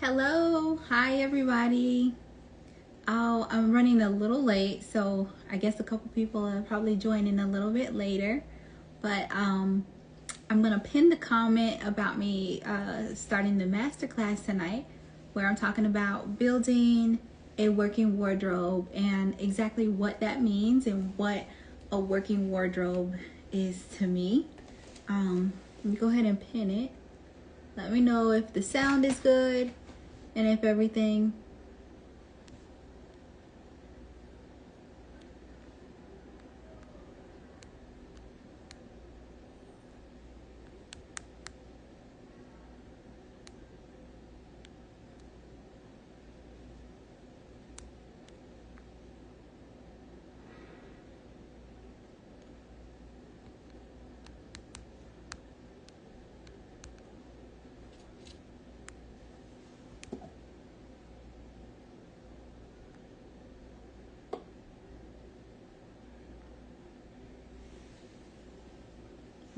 Hello, hi everybody. Oh, I'm running a little late, so I guess a couple people are probably joining a little bit later. But I'm gonna pin the comment about me starting the masterclass tonight, where I'm talking about building a working wardrobe and exactly what that means and what a working wardrobe is to me. Let me go ahead and pin it. Let me know if the sound is good and if everything.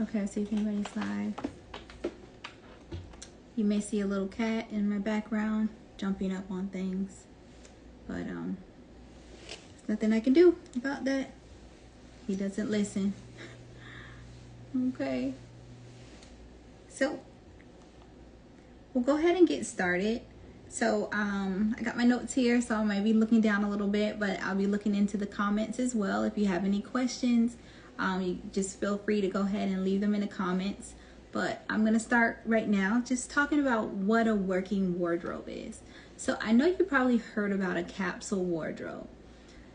Okay, I'll see if anybody's live. You may see a little cat in my background jumping up on things, but there's nothing I can do about that. He doesn't listen. Okay, so we'll go ahead and get started. So I got my notes here, so I might be looking down a little bit, but I'll be looking into the comments as well. If you have any questions, you just feel free to go ahead and leave them in the comments. But I'm going to start right now just talking about what a working wardrobe is. So I know you probably heard about a capsule wardrobe.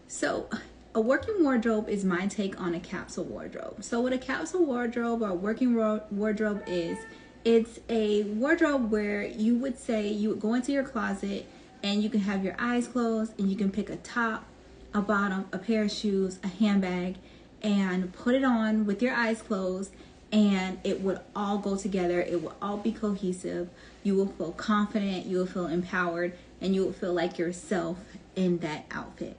So a working wardrobe is my take on a capsule wardrobe. So what a capsule wardrobe or working wardrobe is, it's a wardrobe where you would say you would go into your closet and you can have your eyes closed and you can pick a top, a bottom, a pair of shoes, a handbag, and put it on with your eyes closed, and it would all go together. It will all be cohesive. You will feel confident, you will feel empowered, and you will feel like yourself in that outfit.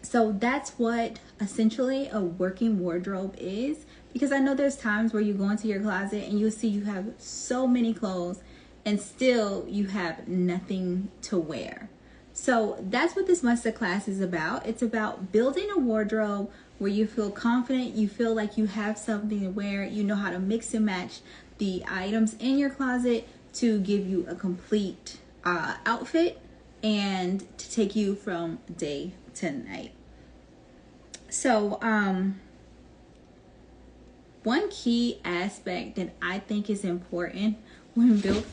So that's what essentially a working wardrobe is, because I know there's times where you go into your closet and you'll see you have so many clothes and still you have nothing to wear. So that's what this masterclass is about. It's about building a wardrobe where you feel confident, you feel like you have something to wear, you know how to mix and match the items in your closet to give you a complete outfit and to take you from day to night. So one key aspect that I think is important when building,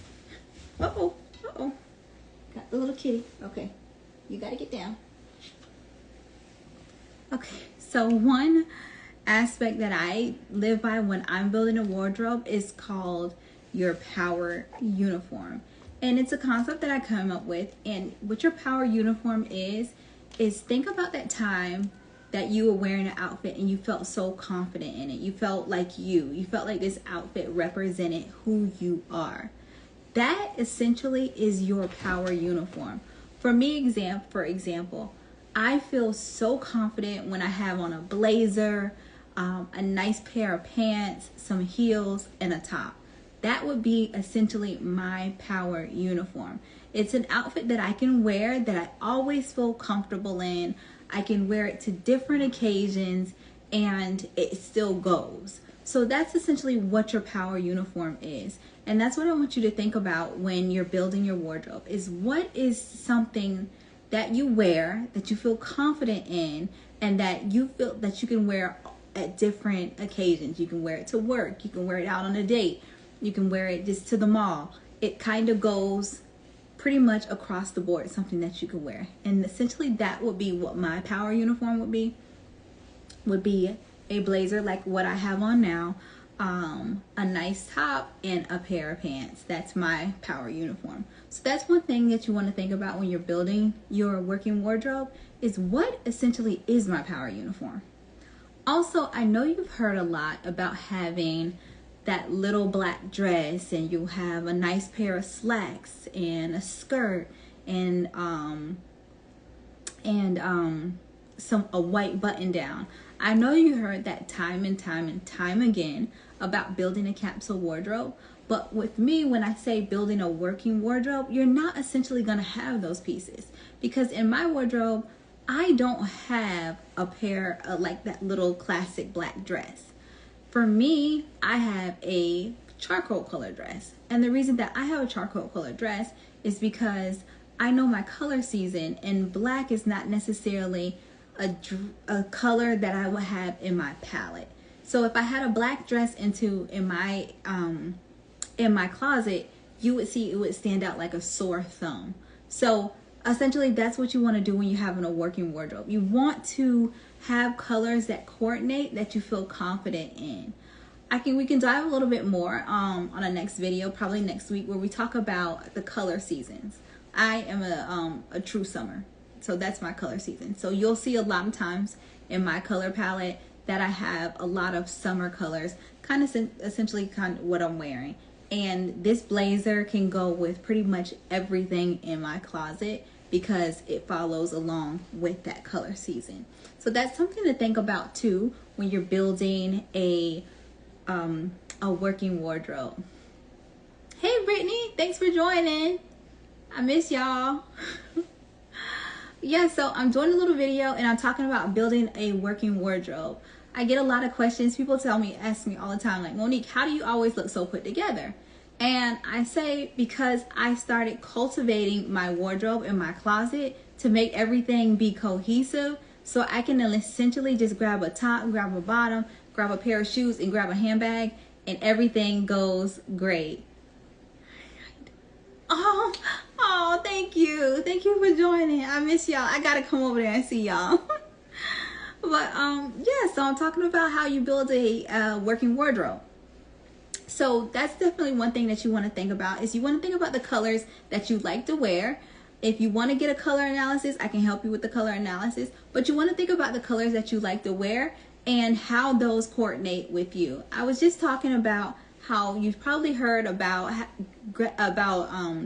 got the little kitty. Okay, you gotta get down. Okay, so one aspect that I live by when I'm building a wardrobe is called your power uniform. And it's a concept that I come up with. And what your power uniform is think about that time that you were wearing an outfit and you felt so confident in it. You felt like you felt like this outfit represented who you are. That essentially is your power uniform. For me, for example, I feel so confident when I have on a blazer, a nice pair of pants, some heels, and a top. That would be essentially my power uniform. It's an outfit that I can wear, that I always feel comfortable in. I can wear it to different occasions and it still goes. So that's essentially what your power uniform is. And that's what I want you to think about when you're building your wardrobe, is what is something that you wear that you feel confident in and that you feel that you can wear at different occasions. You can wear it to work, you can wear it out on a date, you can wear it just to the mall. It kind of goes pretty much across the board, something that you can wear. And essentially that would be what my power uniform would be a blazer like what I have on now, a nice top, and a pair of pants. That's my power uniform. So that's one thing that you want to think about when you're building your working wardrobe, is what essentially is my power uniform. Also, I know you've heard a lot about having that little black dress, and you'll have a nice pair of slacks and a skirt and a white button down. I know you heard that time and time again about building a capsule wardrobe, But with me, when I say building a working wardrobe, you're not essentially going to have those pieces, because in my wardrobe, I don't have a pair of like that little classic black dress. For me, I have a charcoal color dress. And the reason that I have a charcoal color dress is because I know my color season, and black is not necessarily a color that I would have in my palette. So if I had a black dress in my closet, you would see it would stand out like a sore thumb. So essentially, that's what you want to do when you're having a working wardrobe. You want to have colors that coordinate, that you feel confident in. We can dive a little bit more on a next video, probably next week, where we talk about the color seasons. I am a true summer, so that's my color season. So you'll see a lot of times in my color palette that I have a lot of summer colors, essentially what I'm wearing. And this blazer can go with pretty much everything in my closet because it follows along with that color season. So that's something to think about too when you're building a working wardrobe. Hey Brittany, thanks for joining. I miss y'all. Yeah, so I'm doing a little video and I'm talking about building a working wardrobe. I get a lot of questions. People ask me all the time, like, Monique, how do you always look so put together? And I say, because I started cultivating my wardrobe in my closet to make everything be cohesive, so I can essentially just grab a top, grab a bottom, grab a pair of shoes, and grab a handbag, and everything goes great. Oh, thank you. Thank you for joining. I miss y'all. I gotta come over there and see y'all. But yeah, so I'm talking about how you build a working wardrobe. So that's definitely one thing that you want to think about, is you want to think about the colors that you like to wear. If you want to get a color analysis, I can help you with the color analysis, but you want to think about the colors that you like to wear and how those coordinate with you. I was just talking about how you've probably heard about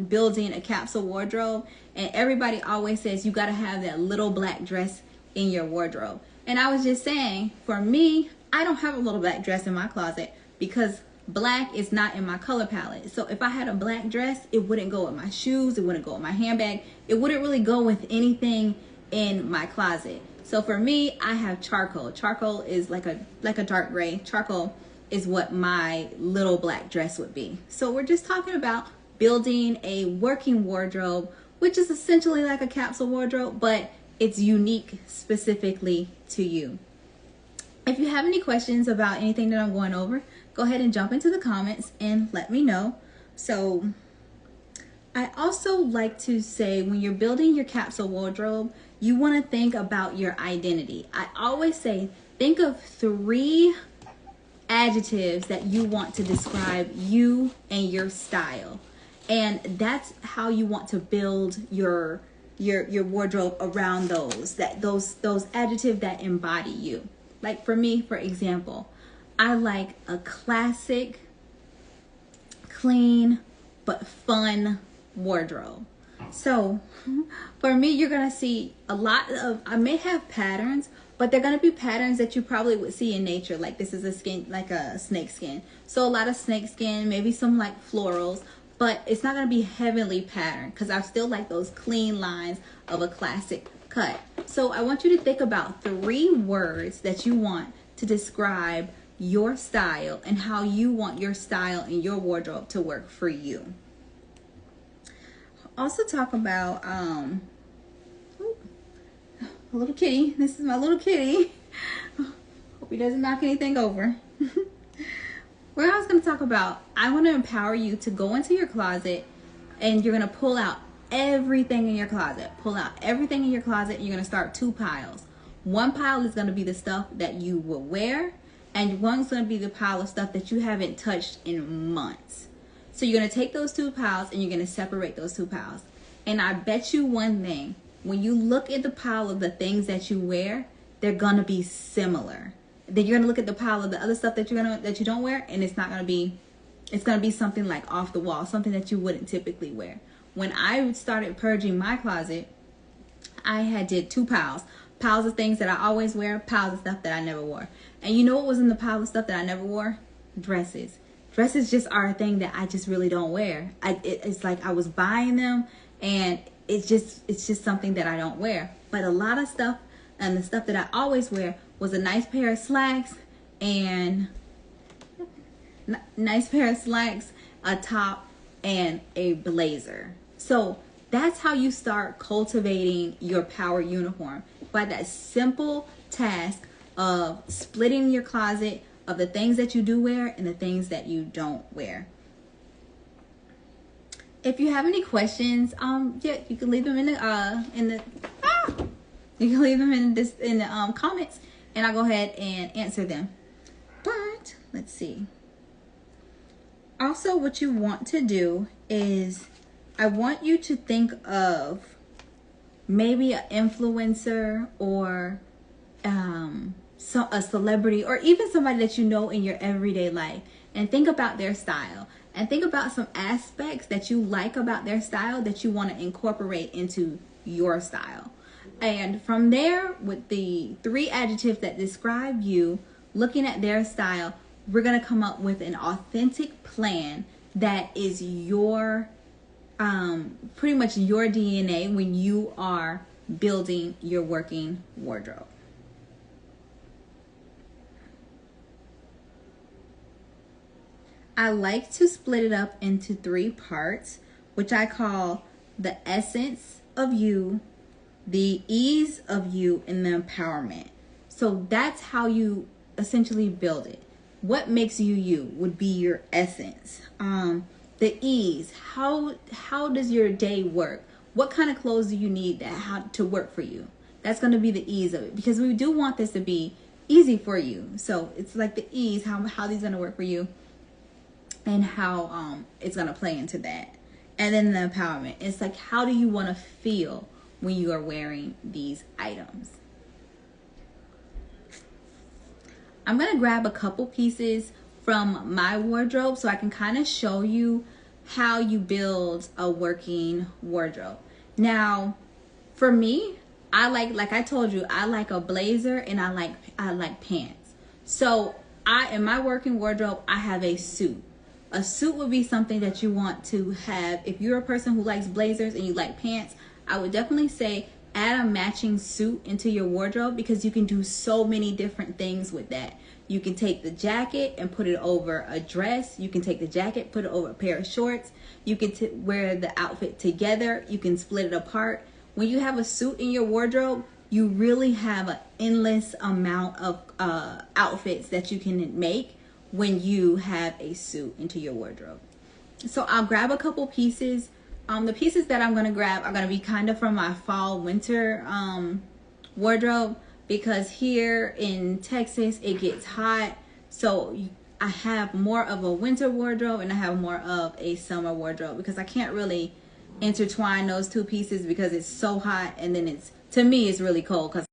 building a capsule wardrobe, and everybody always says you got to have that little black dress in your wardrobe. And I was just saying, for me, I don't have a little black dress in my closet because black is not in my color palette. So if I had a black dress, it wouldn't go with my shoes, it wouldn't go with my handbag, it wouldn't really go with anything in my closet. So for me, I have charcoal. Charcoal is like a dark gray. Charcoal is what my little black dress would be. So we're just talking about building a working wardrobe, which is essentially like a capsule wardrobe, but it's unique specifically to you. If you have any questions about anything that I'm going over, go ahead and jump into the comments and let me know. So I also like to say, when you're building your capsule wardrobe, you want to think about your identity. I always say, think of 3 adjectives that you want to describe you and your style. And that's how you want to build your wardrobe around those adjectives that embody you. Like for me, for example, I like a classic, clean, but fun wardrobe. So for me, you're going to see a lot of, I may have patterns, but they're going to be patterns that you probably would see in nature. Like this is a skin, like a snake skin. So a lot of snake skin, maybe some like florals, but it's not going to be heavily patterned because I still like those clean lines of a classic cut. So I want you to think about 3 words that you want to describe your style and how you want your style and your wardrobe to work for you. Also talk about a little kitty. This is my little kitty. Hope he doesn't knock anything over. What I was going to talk about, I want to empower you to go into your closet and you're going to pull out everything in your closet. Pull out everything in your closet and you're going to start 2 piles. One pile is going to be the stuff that you will wear, and one's going to be the pile of stuff that you haven't touched in months. So you're going to take those 2 piles and you're going to separate those 2 piles. And I bet you one thing, when you look at the pile of the things that you wear, they're going to be similar. Then you're going to look at the pile of the other stuff that you don't wear, and it's going to be something like off the wall, something that you wouldn't typically wear. When I started purging my closet, I did 2 piles. Piles of things that I always wear, piles of stuff that I never wore. And you know what was in the pile of stuff that I never wore? Dresses. dresses just are a thing that I just really don't wear. It's like I was buying them, and it's just something that I don't wear. But a lot of stuff, and the stuff that I always wear, was a nice pair of slacks, and a top, and a blazer. So that's how you start cultivating your power uniform, by that simple task of splitting your closet of the things that you do wear and the things that you don't wear. If you have any questions, yeah, you can leave them in the comments, and I'll go ahead and answer them. But let's see. Also, what you want to do is, I want you to think of maybe an influencer, or a celebrity, or even somebody that you know in your everyday life, and think about their style, and think about some aspects that you like about their style that you want to incorporate into your style. And from there, with the 3 adjectives that describe you, looking at their style, we're going to come up with an authentic plan that is your pretty much your DNA when you are building your working wardrobe. I like to split it up into 3 parts, which I call the essence of you, the ease of you, and the empowerment. So that's how you essentially build it. What makes you you would be your essence. The ease, how does your day work? What kind of clothes do you need to work for you? That's going to be the ease of it, because we do want this to be easy for you. So it's like the ease, how these are going to work for you, and how it's going to play into that. And then the empowerment, it's like, how do you want to feel when you are wearing these items? I'm going to grab a couple pieces from my wardrobe so I can kind of show you how you build a working wardrobe. Now, for me, I like I told you, I like a blazer, and I like pants. So in my working wardrobe, I have a suit. A suit would be something that you want to have. If you're a person who likes blazers and you like pants, I would definitely say add a matching suit into your wardrobe, because you can do so many different things with that. You can take the jacket and put it over a dress. You can take the jacket, put it over a pair of shorts. You can wear the outfit together. You can split it apart. When you have a suit in your wardrobe, you really have an endless amount of outfits that you can make when you have a suit into your wardrobe. So I'll grab a couple pieces. The pieces that I'm going to grab are going to be kind of from my fall winter wardrobe, because here in Texas it gets hot. So I have more of a winter wardrobe and I have more of a summer wardrobe, because I can't really intertwine those 2 pieces because it's so hot, and then to me it's really cold. Because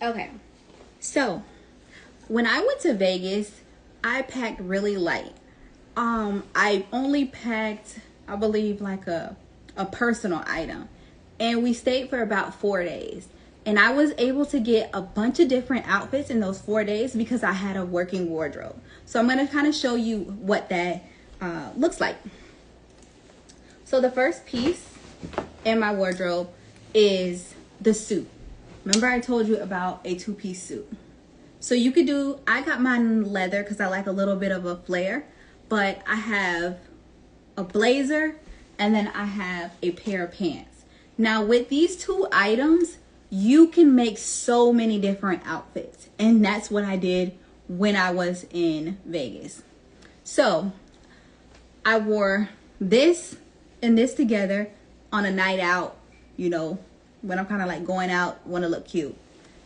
okay, so when I went to Vegas, I packed really light. I only packed, I believe, like a personal item, and we stayed for about 4 days. And I was able to get a bunch of different outfits in those 4 days because I had a working wardrobe. So I'm going to kind of show you what that looks like. So the first piece in my wardrobe is the suit. Remember I told you about a 2-piece suit. So you could do, I got mine in leather because I like a little bit of a flare, but I have a blazer and then I have a pair of pants. Now with these 2 items, you can make so many different outfits. And that's what I did when I was in Vegas. So I wore this and this together on a night out, you know, when I'm kind of like going out, want to look cute.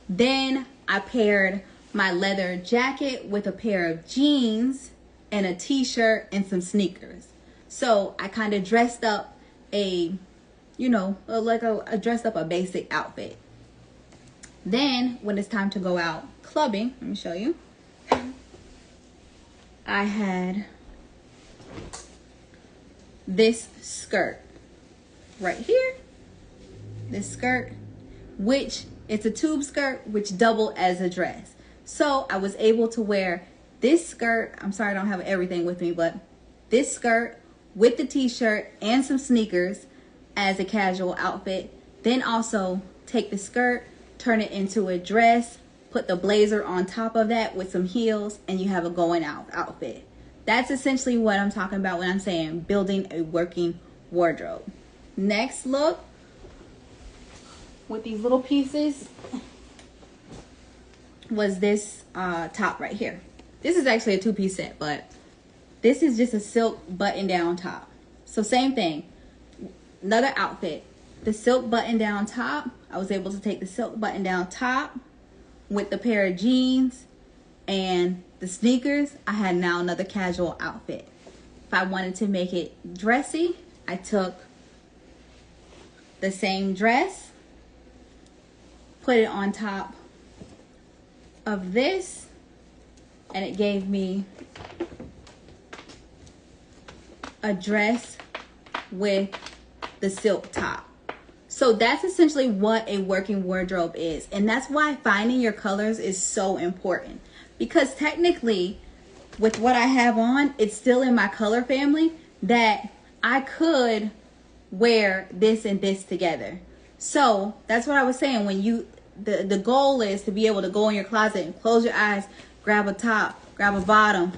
Then I paired my leather jacket with a pair of jeans and a t-shirt and some sneakers. So I kind of dressed up a, you know, I dressed up a basic outfit. Then when it's time to go out clubbing, let me show you. I had this skirt right here. This skirt, which it's a tube skirt, which doubled as a dress. So I was able to wear this skirt. I'm sorry I don't have everything with me, but this skirt with the t-shirt and some sneakers as a casual outfit. Then also take the skirt, turn it into a dress, put the blazer on top of that with some heels, and you have a going out outfit. That's essentially what I'm talking about when I'm saying building a working wardrobe. Next look with these little pieces was this top right here. This is actually a two-piece set, but this is just a silk button-down top. So same thing, another outfit. The silk button-down top, I was able to take the silk button-down top with the pair of jeans and the sneakers. I had now another casual outfit. If I wanted to make it dressy, I took the same dress, put it on top of this, and it gave me a dress with the silk top. So that's essentially what a working wardrobe is. And that's why finding your colors is so important. Because technically, with what I have on, it's still in my color family that I could wear this and this together. So that's what I was saying. When you, the goal is to be able to go in your closet and close your eyes, grab a top, grab a bottom,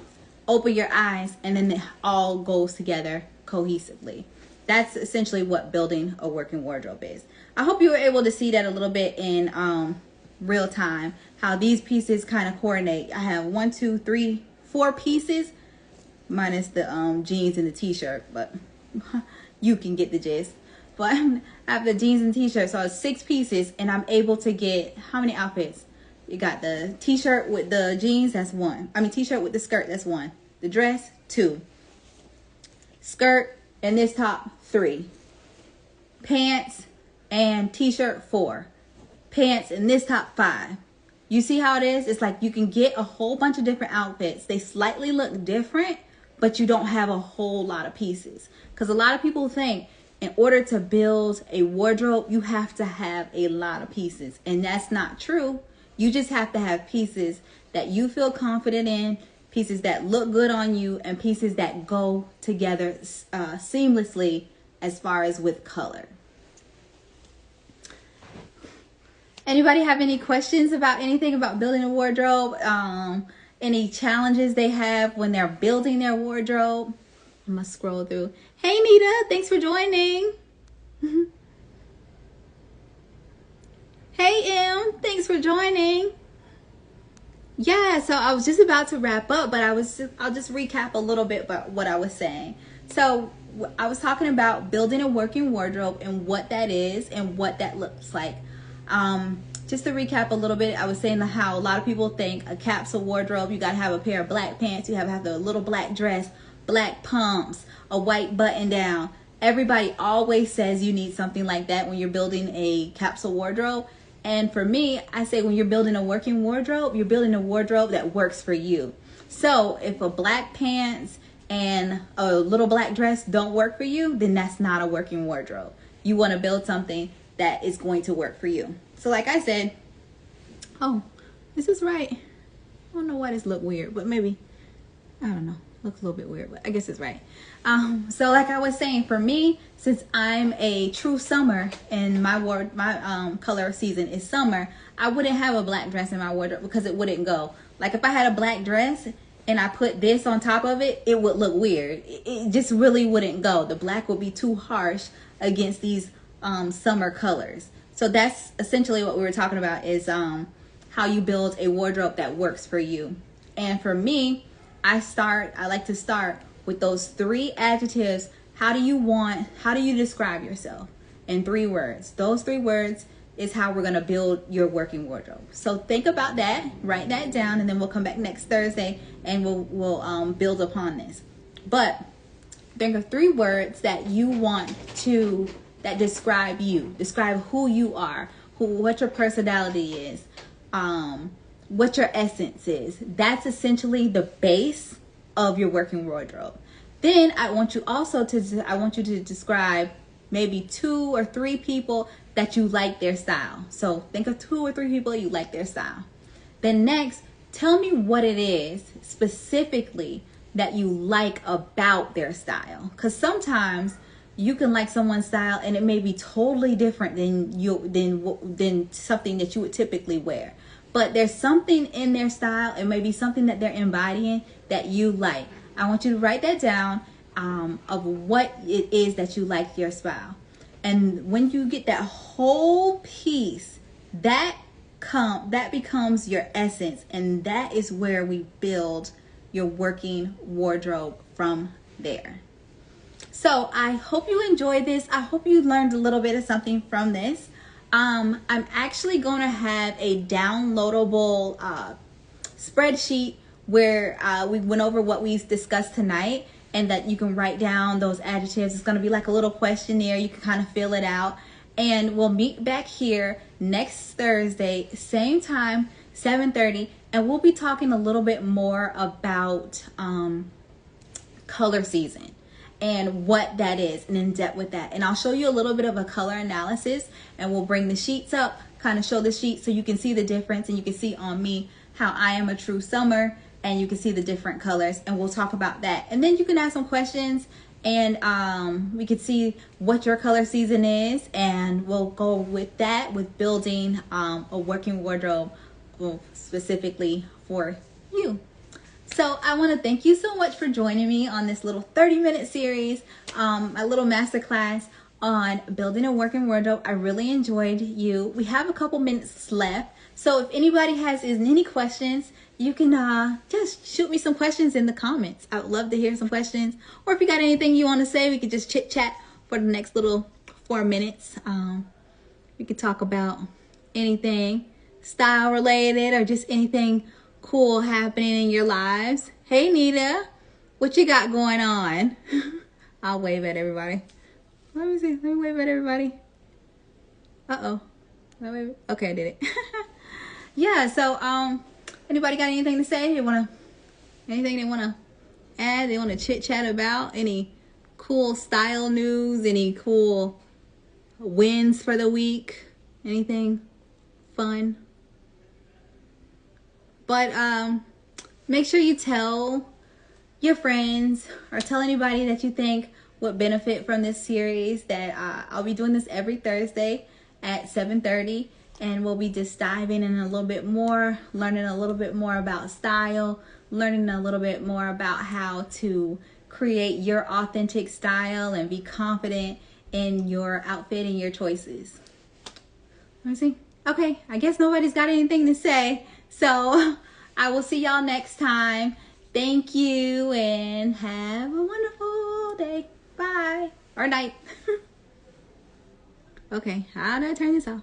open your eyes, and then it all goes together cohesively. That's essentially what building a working wardrobe is. I hope you were able to see that a little bit in real time, how these pieces kind of coordinate. I have 1, 2, 3, 4 pieces, minus the jeans and the t-shirt, but you can get the gist. But I have the jeans and t-shirt, so it's 6 pieces, and I'm able to get how many outfits? You got the t-shirt with the jeans, that's 1. I mean, t-shirt with the skirt, that's 1. The dress, 2. Skirt and this top, 3. Pants and t-shirt, 4. Pants and this top, 5. You see how it is? It's like you can get a whole bunch of different outfits. They slightly look different, but you don't have a whole lot of pieces. Because a lot of people think in order to build a wardrobe, you have to have a lot of pieces. And that's not true. You just have to have pieces that you feel confident in, pieces that look good on you, and pieces that go together seamlessly as far as with color. Anybody have any questions about anything about building a wardrobe? Any challenges they have when they're building their wardrobe? I'm gonna scroll through. Hey Nita, thanks for joining. Hey M, thanks for joining. Yeah, so I was just about to wrap up, but I'll just recap a little bit about what I was saying. So I was talking about building a working wardrobe and what that is and what that looks like. Just to recap a little bit, I was saying how a lot of people think a capsule wardrobe, you got to have a pair of black pants, you have to have the little black dress, black pumps, a white button down. Everybody always says you need something like that when you're building a capsule wardrobe. And for me, I say when you're building a working wardrobe, you're building a wardrobe that works for you. So if a black pants and a little black dress don't work for you, then that's not a working wardrobe. You want to build something that is going to work for you. So like I said, oh, this is right. I don't know why this look weird, but maybe, I don't know. Looks a little bit weird, but I guess it's right. So like I was saying, for me, since I'm a true summer and my color season is summer, I wouldn't have a black dress in my wardrobe because it wouldn't go. Like if I had a black dress and I put this on top of it, it would look weird. It just really wouldn't go. The black would be too harsh against these summer colors. So that's essentially what we were talking about, is how you build a wardrobe that works for you. And for me, I like to start with those 3 adjectives. How do you describe yourself in 3 words? Those 3 words is how we're going to build your working wardrobe. So think about that, write that down, and then we'll come back next Thursday and we'll build upon this. But think of 3 words that you want to, that describe you, describe who you are, what your personality is, what your essence is. That's essentially the base of your working wardrobe. Then I want you to describe maybe 2 or 3 people that you like their style. So think of 2 or 3 people you like their style. Then next, tell me what it is specifically that you like about their style. Because sometimes you can like someone's style and it may be totally different than something that you would typically wear. But there's something in their style, it may be something that they're embodying that you like. I want you to write that down, of what it is that you like your style. And when you get that whole piece, that becomes your essence, and that is where we build your working wardrobe from there. So I hope you enjoyed this. I hope you learned a little bit of something from this. I'm actually going to have a downloadable spreadsheet where we went over what we discussed tonight, and that you can write down those adjectives. It's going to be like a little questionnaire. You can kind of fill it out. And we'll meet back here next Thursday, same time, 7:30. And we'll be talking a little bit more about color season and what that is, and in depth with that. And I'll show you a little bit of a color analysis, and we'll bring the sheets up, kind of show the sheets so you can see the difference, and you can see on me how I am a true summer, and you can see the different colors, and we'll talk about that. And then you can ask some questions, and we can see what your color season is, and we'll go with that, with building a working wardrobe specifically for you. So I want to thank you so much for joining me on this little 30-minute series, a little masterclass on building a working wardrobe. I really enjoyed you. We have a couple minutes left, so if anybody has any questions, you can just shoot me some questions in the comments. I would love to hear some questions. Or if you got anything you want to say, we could just chit chat for the next little 4 minutes. We could talk about anything style related, or just anything cool happening in your lives. Hey Nita, what you got going on? I'll wave at everybody. Let me see. Let me wave at everybody. Uh-oh. Okay, I did it. Yeah, so anybody got anything to say? Anything they wanna add? They wanna chit chat about? Any cool style news? Any cool wins for the week? Anything fun? But make sure you tell your friends, or tell anybody that you think would benefit from this series, that I'll be doing this every Thursday at 7:30. And we'll be just diving in a little bit more, learning a little bit more about style, learning a little bit more about how to create your authentic style and be confident in your outfit and your choices. Let me see. Okay, I guess nobody's got anything to say. So I will see y'all next time. Thank you, and have a wonderful day. Bye. Or night. Okay, how do I turn this off?